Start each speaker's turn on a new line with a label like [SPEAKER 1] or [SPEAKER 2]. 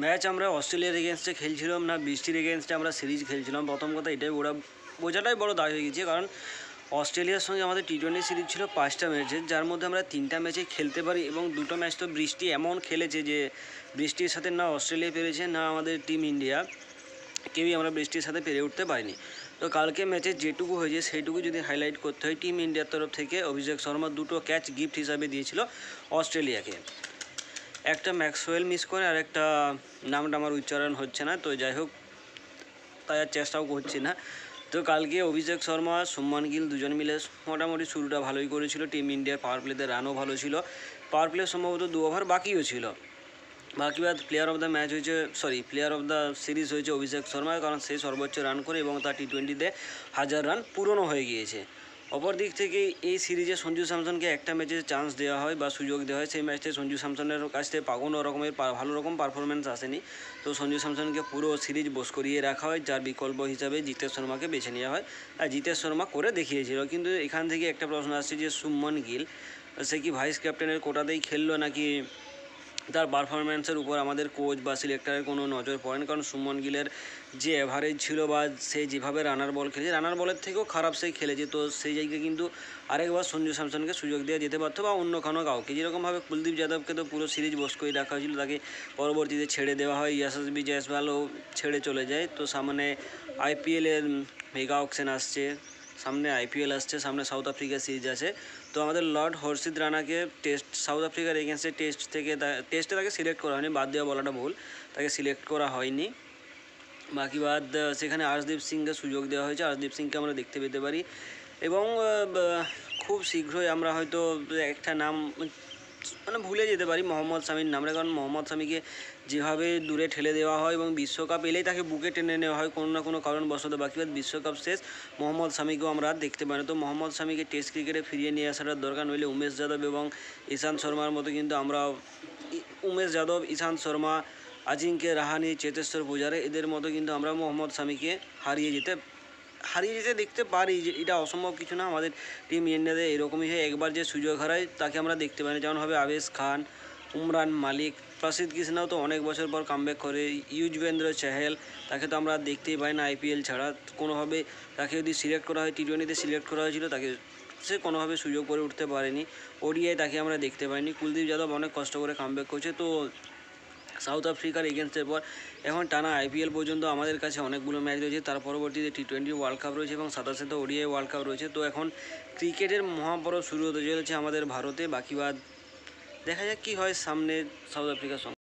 [SPEAKER 1] Match আমরা অস্ট্রেলিয়ার এগেনস্টে খেলছিলাম না বৃষ্টির এগেনস্টে আমরা সিরিজ খেলছিলাম। প্রথম কথা এটাই বোঝাটাই বড় দায় হয়ে গেছে, কারণ অস্ট্রেলিয়ার সঙ্গে আমাদের টি-20 সিরিজ ছিল 5টা ম্যাচের, যার মধ্যে আমরা 3টা ম্যাচে খেলতে পারি এবং 2টো ম্যাচ তো বৃষ্টি এমন খেলেছে যে বৃষ্টির সাথে না অস্ট্রেলিয়া পেরেছে না আমাদের টিম ইন্ডিয়া, কেউই আমরা বৃষ্টির সাথে পেরে উঠতে পারিনি। তো কালকে ম্যাচে যেটুকু হয়েছে সেইটুকু যদি হাইলাইট করতে হয়, টিম ইন্ডিয়ার তরফ থেকে অভিষেক শর্মা 2টো ক্যাচ গিফট হিসাবে দিয়েছিল অস্ট্রেলিয়াকে। একটা ম্যাক্সওয়েল মিস করে আর একটা নামটা আমার উচ্চারণ হচ্ছে না, তো যাই হোক তাই আর চেষ্টাও করছি না। তো কালকে অভিষেক শর্মা শুভমান গিল দুজন মিলে মোটামুটি শুরুটা ভালোই করেছিল। টিম ইন্ডিয়ার পাওয়ার প্লেতে রানও ভালো ছিল, পাওয়ার প্লে সম্ভবত 2 ওভার বাকিও ছিল। বাদ প্লেয়ার অফ দ্য ম্যাচ হয়েছে, প্লেয়ার অফ দ্য সিরিজ হয়েছে অভিষেক শর্মা, কারণ সে সর্বোচ্চ রান করে এবং তার টি-20তে 1000 রান পূরণও হয়ে গিয়েছে। অপর দিক থেকে এই সিরিজে সঞ্জু স্যামসনকে একটা ম্যাচে চান্স দেওয়া হয় বা সুযোগ দেওয়া হয়, সেই ম্যাচে সঞ্জু স্যামসনের কাছ থেকে কোনো রকমের ভালো রকম পারফরমেন্স আসেনি। তো সঞ্জু স্যামসনকে পুরো সিরিজ বোস করিয়ে রাখা হয়, যার বিকল্প হিসাবে জিতেশ শর্মাকে বেছে নেওয়া হয়। আর জিতেশ শর্মা করে দেখিয়েছিল। কিন্তু এখান থেকে একটা প্রশ্ন আসছে যে শুভমান গিল সে কি ভাইস ক্যাপ্টেনের কোটাতেই খেললো, নাকি তার পারফরম্যান্সের উপর আমাদের কোচ বা সিলেক্টরের কোনো নজর পড়েন? কারণ শুভমান গিলের যে অ্যাভারেজ ছিল বা সে যেভাবে রানার বল খেলেছে, রানার বলের থেকেও খারাপ সেই খেলেছে। তো সেই জায়গায় কিন্তু আরেকবার সঞ্জু স্যামসনকে সুযোগ দেওয়া যেতে পারতো বা অন্য কোনো কাউকে, যেরকমভাবে কুলদীপ যাদবকে তো পুরো সিরিজ বস করে রাখা হয়েছিল, তাকে পরবর্তীতে ছেড়ে দেওয়া হয়। ইয়াশাসবি জয়সওয়ালও ছেড়ে চলে যায়। তো সামনে আইপিএলের মেগা অকশন আসছে, সামনে আইপিএল আসছে, সামনে সাউথ আফ্রিকা সিরিজ আছে। তো আমাদের লর্ড হর্ষিত রানাকে সাউথ আফ্রিকার এগেনস্টে টেস্টে তাকে সিলেক্ট করা হয়নি, বাদ দেওয়া বলাটা ভুল, তাকে সিলেক্ট করা হয়নি। সেখানে আর্শদীপ সিংকে সুযোগ দেওয়া হয়েছে, আর্শদীপ সিংকে আমরা দেখতে পেতে পারি। এবং খুব শীঘ্রই আমরা হয়তো একটা নাম ভুলে যেতে পারি, মোহাম্মদ শামির নামটা। কারণ মোহাম্মদ শামিকে যেভাবে দূরে ঠেলে দেওয়া হয় এবং বিশ্বকাপ এলেই তাকে বুকে টেনে নেওয়া হয় কোনো না কোনো কারণবশত, বিশ্বকাপ শেষ, মোহাম্মদ শামিকেও আমরা দেখতে পাই না। তো মোহাম্মদ শামিকে টেস্ট ক্রিকেটে ফিরিয়ে নিয়ে আসার দরকার, নইলে উমেশ যাদব এবং ঈশান্ত শর্মার মতো কিন্তু আমরা উমেশ যাদব, ঈশান্ত শর্মা, আজিঙ্ক্য রাহানে, চেতেশ্বর পূজারা এদের মতো কিন্তু আমরা মোহাম্মদ শামিকে হারিয়ে যেতে দেখতে পারি। যে এটা অসম্ভব কিছু না, আমাদের টিম ইন্ডিয়াতে এরকমই হয়। একবার যে সুযোগ হারায় তাকে আমরা দেখতে পাই না, যেমন হবে আবেশ খান, উমরান মালিক, প্রসিদ্ধ কৃষ্ণাও তো অনেক বছর পর কামব্যাক করে, ইউজবেন্দ্র চাহেল, তাকে তো আমরা দেখতেই পাই না আইপিএল ছাড়া কোনোভাবে। তাকে যদি সিলেক্ট করা হয়, টি-20তে সিলেক্ট করা হয়েছিল, তাকে সে কোনোভাবে সুযোগ করে উঠতে পারেনি। ওডিআই তাকে আমরা দেখতে পাইনি। কুলদীপ যাদব অনেক কষ্ট করে কামব্যাক করছে। তো সাউথ আফ্রিকার এগেনস্টের পর এখন টানা আইপিএল পর্যন্ত আমাদের কাছে অনেকগুলো ম্যাচ রয়েছে, তার পরবর্তীতে টি-20 ওয়ার্ল্ড কাপ রয়েছে এবং সাথে সাথে ওডিআই ওয়ার্ল্ড কাপ রয়েছে। তো এখন ক্রিকেটের মহাপর্ব শুরু হতে চলেছে আমাদের ভারতে। দেখা যাক কী হয় সামনে সাউথ আফ্রিকার সঙ্গে।